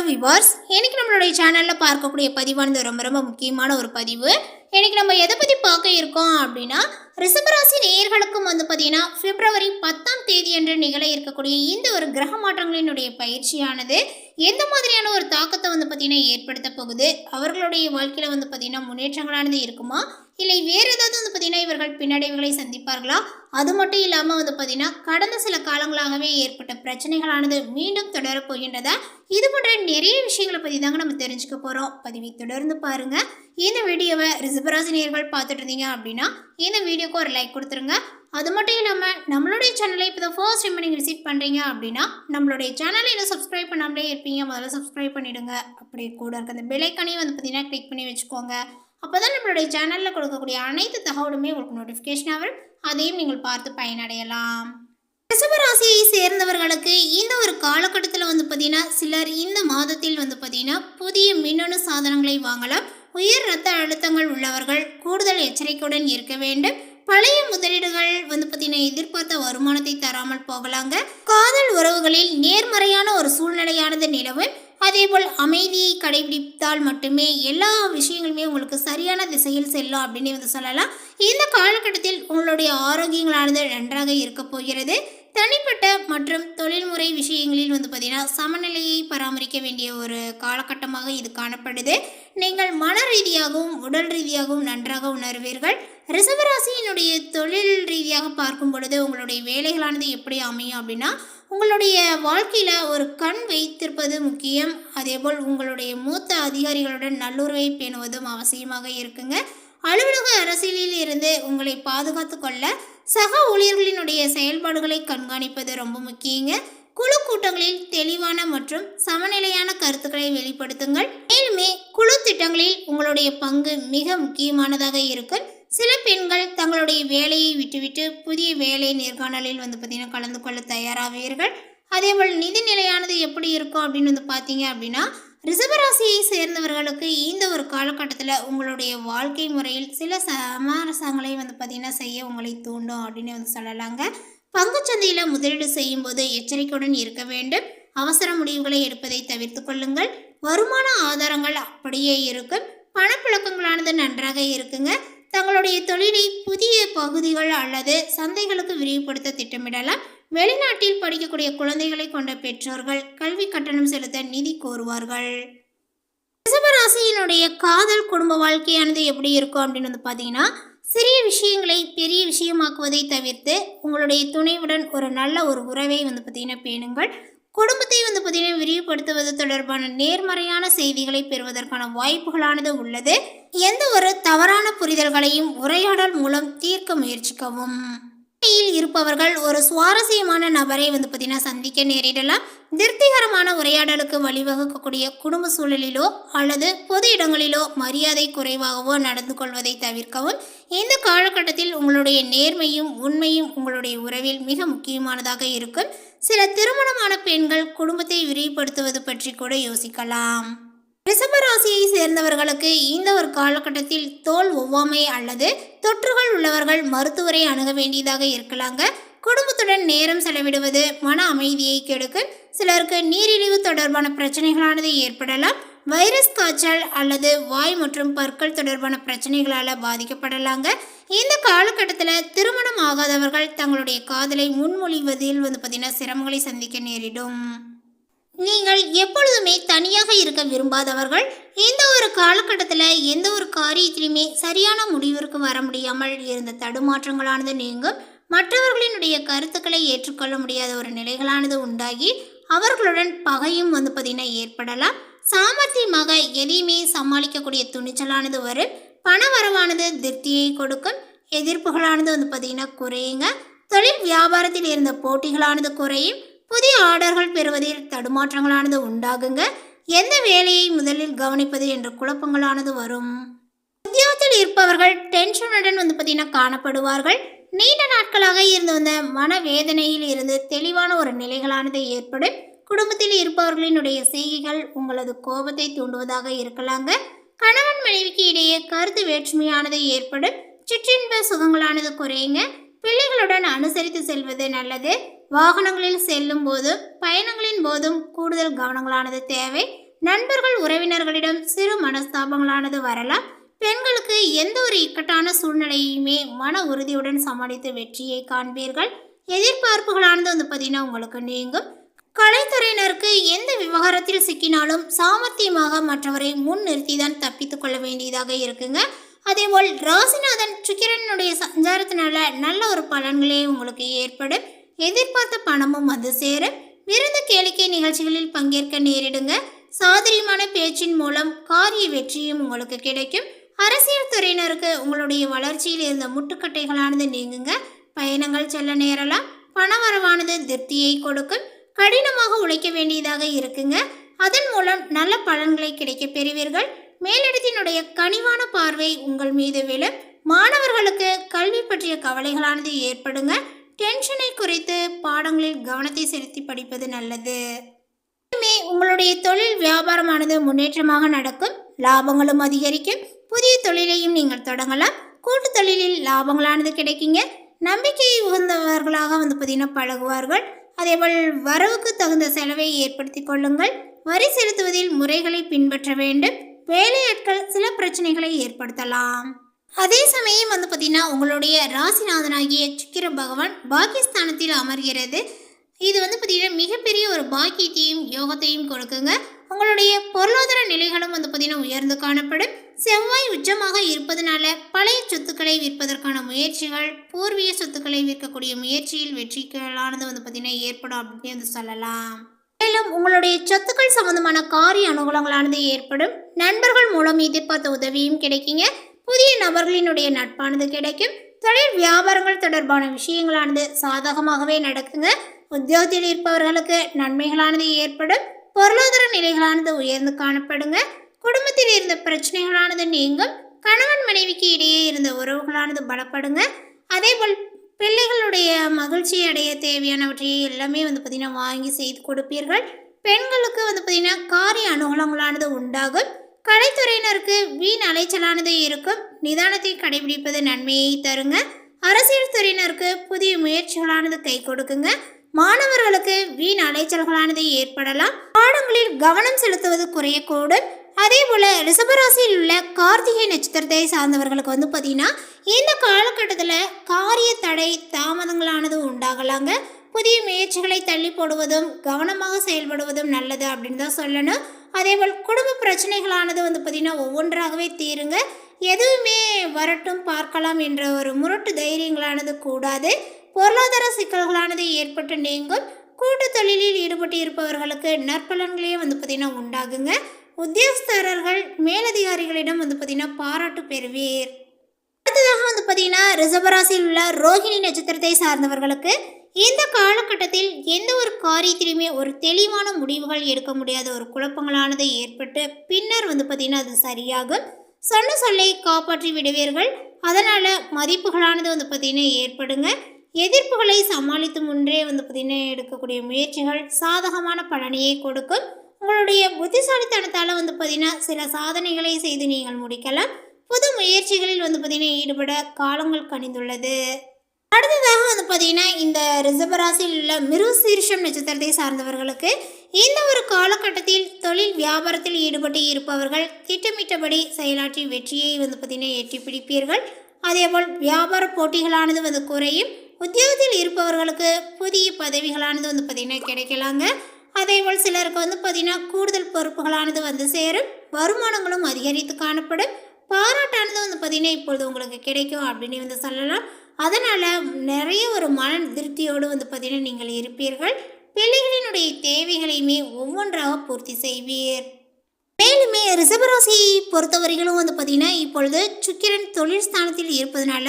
Viewers, இன்னைக்கு நம்மளுடைய சேனலில் பார்க்கக்கூடிய பதிவானது ரொம்ப ரொம்ப முக்கியமான ஒரு பதிவு. இன்னைக்கு நம்ம எதை பற்றி பார்க்க இருக்கோம் அப்படின்னா, ரிஷபராசி நேயர்களுக்கும் பார்த்தீங்கன்னா பிப்ரவரி 10ஆம் தேதி அன்று நிகழ இருக்கக்கூடிய இந்த ஒரு கிரக மாற்றங்களினுடைய பயிற்சியானது எந்த மாதிரியான ஒரு தாக்கத்தை பார்த்தீங்கன்னா ஏற்படுத்த போகுது, அவர்களுடைய வாழ்க்கையில் பார்த்தீங்கன்னா முன்னேற்றங்களானது இருக்குமா, இல்லை வேறு ஏதாவது பார்த்தீங்கன்னா இவர்கள் பின்னடைவுகளை சந்திப்பார்களா, அது மட்டும் இல்லாமல் பார்த்தீங்கன்னா கடந்த சில காலங்களாகவே ஏற்பட்ட பிரச்சனைகளானது மீண்டும் தொடரப் போகின்றதா, இது போன்ற நிறைய விஷயங்களை பற்றி தாங்க நம்ம தெரிஞ்சுக்க போகிறோம். பதிவை தொடர்ந்து பாருங்கள். இந்த வீடியோவை ரிஷபராசி நேயர்கள் பார்த்துட்டு இருந்தீங்க அப்படின்னா இந்த வீடியோக்கு ஒரு லைக் கொடுத்துருங்க. அது மட்டும் இல்லாமல் நம்மளுடைய சேனலை இப்போ தான் ஃபர்ஸ்ட் டைம் நீங்கள் விசிட் பண்ணுறீங்க அப்படின்னா நம்மளுடைய சேனலை இன்னும் சப்ஸ்கிரைப் பண்ணாமலே இருப்பீங்க, முதல்ல சப்ஸ்கிரைப் பண்ணிவிடுங்க. அப்படியே கூட இருக்க அந்த பெல் ஐக்கானையும் பார்த்தீங்கன்னா கிளிக் பண்ணி வச்சுக்கோங்க. அப்போ தான் நம்மளுடைய சேனலில் கொடுக்கக்கூடிய அனைத்து தகவலுமே உங்களுக்கு நோட்டிஃபிகேஷனாக வரும், அதையும் நீங்கள் பார்த்து பயனடையலாம். ரிஷபராசியை சேர்ந்தவர்களுக்கு இந்த ஒரு காலகட்டத்தில் பார்த்தீங்கன்னா சிலர் இந்த மாதத்தில் பார்த்தீங்கன்னா புதிய மின்னணு சாதனங்களை வாங்கலாம். உயர் இரத்த அழுத்தங்கள் உள்ளவர்கள் கூடுதல் எச்சரிக்கையுடன் இருக்க வேண்டும். பழைய முதலீடுகள் பார்த்தீங்கன்னா எதிர்பார்த்த வருமானத்தை தராமல் போகலாங்க. காதல் உறவுகளில் நேர்மறையான ஒரு சூழ்நிலையானது நிலவும். அதேபோல் அமைதியை கடைபிடித்தால் மட்டுமே எல்லா விஷயங்களுமே உங்களுக்கு சரியான திசையில் செல்லும் அப்படின்னு சொல்லலாம். இந்த காலகட்டத்தில் உங்களுடைய ஆரோக்கியங்களானது நன்றாக இருக்க போகிறது. தனிப்பட்ட மற்றும் தொழில்முறை விஷயங்களில் பார்த்தீங்கன்னா சமநிலையை பராமரிக்க வேண்டிய ஒரு காலகட்டமாக இது காணப்படுது. நீங்கள் மன ரீதியாகவும் உடல் ரீதியாகவும் நன்றாக உணர்வீர்கள். ரிஷபராசியினுடைய தொழில் ரீதியாக பார்க்கும் பொழுது உங்களுடைய வேலைகளானது எப்படி அமையும் அப்படின்னா, உங்களுடைய வாழ்க்கையில் ஒரு கண் வைத்திருப்பது முக்கியம். அதேபோல் உங்களுடைய மூத்த அதிகாரிகளுடன் நல்லுறவை பேணுவதும் அவசியமாக இருக்குங்க. அலுவலக அரசியலில் இருந்து உங்களை பாதுகாத்து கொள்ள சக ஊழியர்களினுடைய செயல்பாடுகளை கண்காணிப்பது ரொம்ப முக்கியங்க. குழு கூட்டங்களில் தெளிவான மற்றும் சமநிலையான கருத்துக்களை வெளிப்படுத்துங்கள். மேலுமே குழு திட்டங்களில் உங்களுடைய பங்கு மிக முக்கியமானதாக இருக்கும். சில பெண்கள் தங்களுடைய வேலையை விட்டுவிட்டு புதிய வேலை நேர்காணலில் பார்த்தீங்கன்னா கலந்து கொள்ள தயாராவீர்கள். அதேபோல் நிதி நிலையானது எப்படி இருக்கும் அப்படின்னு பார்த்தீங்க அப்படின்னா, ரிஷபராசியை சேர்ந்தவர்களுக்கு இந்த ஒரு காலகட்டத்தில் உங்களுடைய வாழ்க்கை முறையில் சில சமரசங்களை பார்த்தீங்கன்னா செய்ய உங்களை தூண்டும் அப்படின்னு சொல்லலாங்க. பங்குச்சந்தையில் முதலீடு செய்யும் போது எச்சரிக்கையுடன் இருக்க வேண்டும். அவசர முடிவுகளை எடுப்பதை தவிர்த்து கொள்ளுங்கள். வருமான ஆதாரங்கள் அப்படியே இருக்கும். பணப்புழக்கங்களானது நன்றாக இருக்குங்க. தங்களுடைய தொழிலை புதிய பகுதிகள் அல்லது சந்தைகளுக்கு விரிவுபடுத்த திட்டமிடலாம். வெளிநாட்டில் படிக்கக்கூடிய குழந்தைகளை கொண்ட பெற்றோர்கள் கல்வி கட்டணம் செலுத்த நிதி கோருவார்கள். ரிஷபராசியினுடைய காதல் குடும்ப வாழ்க்கையானது எப்படி இருக்கும் அப்படின்னு பார்த்தீங்கன்னா, சிறிய விஷயங்களை பெரிய விஷயமாக்குவதை தவிர்த்து உங்களுடைய துணைவுடன் ஒரு நல்ல ஒரு உறவை பார்த்தீங்கன்னா பேணுங்கள். குடும்பத்தை பார்த்தீங்கன்னா விரிவுபடுத்துவது தொடர்பான நேர்மறையான செய்திகளை பெறுவதற்கான வாய்ப்புகளானது உள்ளது. எந்த ஒரு தவறான புரிதல்களையும் உரையாடல் மூலம் தீர்க்க முயற்சிக்கவும். இருப்பவர்கள் ஒரு சுவாரஸ்யமான நபரை பார்த்தீங்கன்னா சந்திக்க நேரிடலாம். திருப்திகரமான உரையாடலுக்கு வழிவகுக்கக்கூடிய குடும்ப சூழலிலோ அல்லது பொது இடங்களிலோ மரியாதை குறைவாகவோ நடந்து கொள்வதை தவிர்க்கவும். இந்த காலகட்டத்தில் உங்களுடைய நேர்மையும் உண்மையும் உங்களுடைய உறவில் மிக முக்கியமானதாக இருக்கும். சில திருமணமான பெண்கள் குடும்பத்தை விரிவுபடுத்துவது பற்றி கூட யோசிக்கலாம். ரிஷபராசியை சேர்ந்தவர்களுக்கு இந்த ஒரு காலகட்டத்தில் தோல் ஒவ்வாமை அல்லது தொற்றுகள் உள்ளவர்கள் மருத்துவரை அணுக வேண்டியதாக இருக்கலாங்க. குடும்பத்துடன் நேரம் செலவிடுவது மன அமைதியை கெடுக்கும். சிலருக்கு நீரிழிவு தொடர்பான பிரச்சனைகளானது ஏற்படலாம். வைரஸ் காய்ச்சல் அல்லது வாய் மற்றும் பற்கள் தொடர்பான பிரச்சனைகளால் பாதிக்கப்படலாங்க. இந்த காலகட்டத்தில் திருமணம் ஆகாதவர்கள் தங்களுடைய காதலை முன்மொழிவதில் பார்த்தீங்கன்னா சிரமங்களை சந்திக்க நேரிடும். நீங்கள் எப்பொழுதுமே தனியாக இருக்க விரும்பாதவர்கள் இந்த ஒரு காலகட்டத்தில் எந்த ஒரு காரியத்திலுமே சரியான முடிவிற்கு வர முடியாமல் இருந்த தடுமாற்றங்களானது நீங்கும். மற்றவர்களினுடைய கருத்துக்களை ஏற்றுக்கொள்ள முடியாத ஒரு நிலைகளானது உண்டாகி அவர்களுடன் பகையும் பார்த்தீங்கன்னா ஏற்படலாம். சாமர்த்தியமாக எதையுமே சமாளிக்கக்கூடிய துணிச்சலானது வரும். பண வரவானது திருப்தியை கொடுக்கும். எதிர்ப்புகளானது பார்த்தீங்கன்னா குறையுங்க. தொழில் வியாபாரத்தில் இருந்த போட்டிகளானது குறையும். புதிய ஆர்டர்கள் பெறுவதில் தடுமாற்றங்களானது உண்டாகுங்க. எந்த வேலையை முதலில் கவனிப்பது என்ற குழப்பங்களானது வரும். உத்தியோகத்தில் இருப்பவர்கள் டென்ஷனுடன் பார்த்தீங்கன்னா காணப்படுவார்கள். நீண்ட நாட்களாக இருந்து வந்த மனவேதனையில் இருந்து தெளிவான ஒரு நிலைகளானது ஏற்படும். குடும்பத்தில் இருப்பவர்களினுடைய செய்கைகள் உங்களது கோபத்தை தூண்டுவதாக இருக்கலாங்க. கணவன் மனைவிக்கு இடையே கருத்து வேற்றுமையானது ஏற்படும். சிற்றின்ப சுகங்களானது குறையுங்க. பிள்ளைகளுடன் அனுசரித்து செல்வது நல்லது. வாகனங்களில் செல்லும் போதும் பயணங்களின் போதும் கூடுதல் கவனங்களானது தேவை. நண்பர்கள் உறவினர்களிடம் சிறு மனஸ்தாபங்களானது வரலாம். பெண்களுக்கு எந்த ஒரு இக்கட்டான சூழ்நிலையுமே மன உறுதியுடன் சமாளித்து வெற்றியை காண்பீர்கள். எதிர்பார்ப்புகளானது பார்த்தீங்கன்னா உங்களுக்கு நீங்கும். கலைத்துறையினருக்கு எந்த விவகாரத்தில் சிக்கினாலும் சாமர்த்தியமாக மற்றவரை முன் நிறுத்தி தான் தப்பித்து கொள்ள வேண்டியதாக இருக்குங்க. அதேபோல் ராசிநாதன் சுக்கிரனுடைய சஞ்சாரத்தினால நல்ல ஒரு பலன்களே உங்களுக்கு ஏற்படும். எதிர்பார்த்த பணமும் வந்து சேரும். விருந்து கேளிக்கை நிகழ்ச்சிகளில் பங்கேற்க நேரிடுங்க. சாதுரியமான பேச்சின் மூலம் காரிய வெற்றியும் உங்களுக்கு கிடைக்கும். அரசியல் துறையினருக்கு உங்களுடைய வளர்ச்சியில் இருந்த முட்டுக்கட்டைகளானது நீங்குங்க. பயணங்கள் செல்ல நேரலாம். பணவரவானது திருப்தியை கொடுக்கும். கடினமாக உழைக்க வேண்டியதாக இருக்குங்க. அதன் மூலம் நல்ல பலன்களை கிடைக்க பெறுவீர்கள். மேலிடத்தினுடைய கனிவான பார்வை உங்கள் மீது விழும். மாணவர்களுக்கு கல்வி பற்றிய கவலைகளானது ஏற்படுங்க. டென்ஷனை குறைத்து பாடங்களில் கவனத்தை செலுத்தி படிப்பது நல்லது. உங்களுடைய தொழில் வியாபாரமானது முன்னேற்றமாக நடக்கும். லாபங்களும் அதிகரிக்கும். புதிய தொழிலையும் நீங்கள் தொடங்கலாம். கூட்டு தொழிலில் லாபங்களானது கிடைக்குங்க. நம்பிக்கையை உகந்தவர்களாக பார்த்தீங்கன்னா பழகுவார்கள். அதேபோல் வரவுக்கு தகுந்த செலவை ஏற்படுத்தி கொள்ளுங்கள். வரி செலுத்துவதில் முறைகளை பின்பற்ற வேண்டும். வேலையாட்கள் சில பிரச்சனைகளை ஏற்படுத்தலாம். அதே சமயம் பார்த்தீங்கன்னா உங்களுடைய ராசிநாதனாகிய சுக்கிர பகவான் பாக்கியஸ்தானத்தில் அமர்கிறது. இது பார்த்தீங்கன்னா மிகப்பெரிய ஒரு பாக்கியத்தையும் யோகத்தையும் கொடுக்குங்க. உங்களுடைய பொருளாதார நிலைகளும் பார்த்தீங்கன்னா உயர்ந்து காணப்படும். செவ்வாய் உச்சமாக இருப்பதனால பழைய சொத்துக்களை விற்பதற்கான முயற்சிகள், பூர்வீக சொத்துக்களை விற்கக்கூடிய முயற்சியில் வெற்றிகளானது பார்த்தீங்கன்னா ஏற்படும் அப்படின்னு சொல்லலாம். மேலும் உங்களுடைய சொத்துக்கள் சம்பந்தமான காரிய அனுகூலங்களானது ஏற்படும். நண்பர்கள் மூலம் எதிர்பார்த்த உதவியும் கிடைக்குங்க. புதிய நபர்களினுடைய நட்பானது கிடைக்கும். தொழில் வியாபாரங்கள் தொடர்பான விஷயங்களானது சாதகமாகவே நடக்குங்க. உத்தியோகத்தில் இருப்பவர்களுக்கு நன்மைகளானது ஏற்படும். பொருளாதார நிலைகளானது உயர்ந்து காணப்படுங்க. குடும்பத்தில் இருந்த பிரச்சனைகளானது நீங்கும். கணவன் மனைவிக்கு இடையே இருந்த உறவுகளானது பலப்படுங்க. அதேபோல் பிள்ளைகளுடைய மகிழ்ச்சி அடைய தேவையானவற்றை எல்லாமே பார்த்தீங்கன்னா வாங்கி செய்து கொடுப்பீர்கள். பெண்களுக்கு பார்த்தீங்கன்னா காரிய அனுகூலங்களானது உண்டாகும். கலைத்துறையினருக்கு வீண் அலைச்சலானது இருக்கும். நிதானத்தை கடைபிடிப்பது நன்மையை தருங்க. அரசியல் துறையினருக்கு புதிய முயற்சிகளானது கை கொடுக்குங்க. மாணவர்களுக்கு வீண் அலைச்சல்களானது ஏற்படலாம். பாடங்களில் கவனம் செலுத்துவது குறையக்கூடும். அதே போல் ரிஷபராசியில் உள்ள கார்த்திகை நட்சத்திரத்தை சார்ந்தவர்களுக்கு பார்த்தீங்கன்னா இந்த காலகட்டத்தில் காரிய தடை தாமதங்களானது உண்டாகலாங்க. புதிய முயற்சிகளை தள்ளி போடுவதும் கவனமாக செயல்படுவதும் நல்லது அப்படின்னு தான் சொல்லணும். அதேபோல் குடும்ப பிரச்சனைகளானது பார்த்தீங்கன்னா ஒவ்வொன்றாகவே தீருங்க. எதுவுமே வரட்டும் பார்க்கலாம் என்ற ஒரு முரட்டு தைரியங்களானது கூடாது. பொருளாதார சிக்கல்களானது ஏற்பட்டு நீங்கும். கூட்டு தொழிலில் ஈடுபட்டு இருப்பவர்களுக்கு நற்பலன்களே பார்த்தீங்கன்னா உண்டாகுங்க. உத்தியோகஸ்தரர்கள் மேலதிகாரிகளிடம் பார்த்தீங்கன்னா பாராட்டு பெறுவீர். அடுத்ததாக பார்த்தீங்கன்னா ரிஷபராசியில் உள்ள ரோகிணி நட்சத்திரத்தை சார்ந்தவர்களுக்கு இந்த காலகட்டத்தில் எந்த ஒரு காரியத்திலுமே ஒரு தெளிவான முடிவுகள் எடுக்க முடியாத ஒரு குழப்பங்களானது ஏற்பட்டு பின்னர் பார்த்தீங்கன்னா அது சரியாகும். சொன்ன சொல்லை காப்பாற்றி விடுவீர்கள். அதனால் மதிப்புகளானது பார்த்தீங்கன்னா ஏற்படுங்க. எதிர்ப்புகளை சமாளித்து முன்றே பார்த்தீங்கன்னா எடுக்கக்கூடிய முயற்சிகள் சாதகமான பலனையை கொடுக்கும். உங்களுடைய புத்திசாலித்தனத்தால் பார்த்தீங்கன்னா சில சாதனைகளை செய்து நீங்கள் முடிக்கலாம். புது முயற்சிகளில் பார்த்தீங்கன்னா ஈடுபட காலங்கள் கனிந்துள்ளது. அடுத்ததாக பார்த்தீங்கன்னா இந்த ரிஷபராசியில் உள்ள மிருகசீரிஷம் நட்சத்திரத்தை சார்ந்தவர்களுக்கு இந்த ஒரு காலகட்டத்தில் தொழில் வியாபாரத்தில் ஈடுபட்டு இருப்பவர்கள் திட்டமிட்டபடி செயலாற்றி வெற்றியை பார்த்தீங்கன்னா எட்டி பிடிப்பீர்கள். அதேபோல் வியாபார போட்டிகளானது குறையும். உத்தியோகத்தில் இருப்பவர்களுக்கு புதிய பதவிகளானது பார்த்தீங்கன்னா கிடைக்கலாங்க. அதேபோல் சிலருக்கு பார்த்தீங்கன்னா கூடுதல் பொறுப்புகளானது சேரும். வருமானங்களும் அதிகரித்து காணப்படும். பாராட்டானது பார்த்தீங்கன்னா இப்பொழுது உங்களுக்கு கிடைக்கும் அப்படின்னு சொல்லலாம். அதனால் நிறைய ஒரு மன திருப்தியோடு பார்த்தீங்கன்னா நீங்கள் இருப்பீர்கள். பிள்ளைகளினுடைய தேவைகளையுமே ஒவ்வொன்றாக பூர்த்தி செய்வீர். மேலுமே ரிஷபராசியை பொறுத்தவரைகளும் பார்த்தீங்கன்னா இப்பொழுது சுக்கிரன் தொழில் ஸ்தானத்தில் இருப்பதனால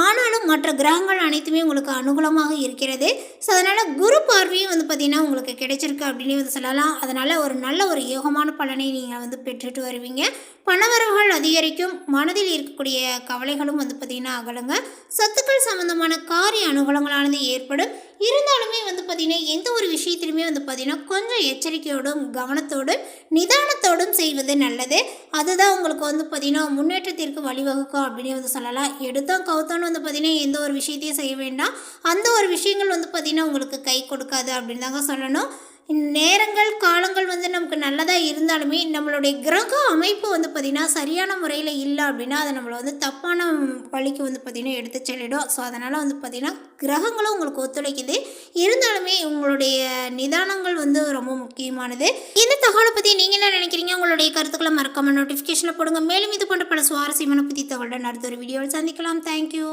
ஆனாலும் மற்ற கிரகங்கள் அனைத்துமே உங்களுக்கு அனுகூலமாக இருக்கிறது. ஸோ அதனால் குரு பார்வையும் பார்த்தீங்கன்னா உங்களுக்கு கிடைச்சிருக்கு அப்படின்னு சொல்லலாம். அதனால் ஒரு நல்ல ஒரு யோகமான பலனை நீங்கள் பெற்றுட்டு வருவீங்க. பணவரவுகள் அதிகரிக்கும். மனதில் இருக்கக்கூடிய கவலைகளும் பார்த்தீங்கன்னா அகலுங்க. சொத்துக்கள் சம்பந்தமான காரிய அனுகூலங்களானது ஏற்படும். இருந்தாலுமே பார்த்தீங்கன்னா எந்த ஒரு விஷயத்திலுமே பார்த்தீங்கன்னா கொஞ்சம் எச்சரிக்கையோடும் கவனத்தோடும் நிதானத்தோடும் செய்வது நல்லது. அதுதான் உங்களுக்கு பார்த்தீங்கன்னா முன்னேற்றத்திற்கு வழிவகுக்கும் அப்படின்னு சொல்லலாம். எடுத்தோம் கவுத்தோன்னு பார்த்தீங்கன்னா எந்த ஒரு விஷயத்தையும் செய்ய வேண்டாம். அந்த ஒரு விஷயங்கள் பார்த்தீங்கன்னா உங்களுக்கு கை கொடுக்காது அப்படின்னு தாங்க சொல்லணும். நேரங்கள் காலங்கள் வந்து நமக்கு நல்லதாக இருந்தாலுமே நம்மளுடைய கிரக அமைப்பு வந்து பார்த்திங்கன்னா சரியான முறையில் இல்லை அப்படின்னா அதை நம்மளை வந்து தப்பான வழிக்கு வந்து பார்த்திங்கன்னா எடுத்து செல்லிடும். ஸோ அதனால் வந்து பார்த்திங்கன்னா கிரகங்களும் உங்களுக்கு ஒத்துழைக்குது. இருந்தாலுமே உங்களுடைய நிதானங்கள் வந்து ரொம்ப முக்கியமானது. இந்த தகவலை பற்றி நீங்கள் என்ன நினைக்கிறீங்க? உங்களுடைய கருத்துக்களை மறக்காமல் நோட்டிஃபிகேஷனில் போடுங்க. மேலும் இது போன்ற பல சுவாரஸ்யமான புதிய தகவலுடன் அடுத்த ஒரு வீடியோவில் சந்திக்கலாம். தேங்க்யூ.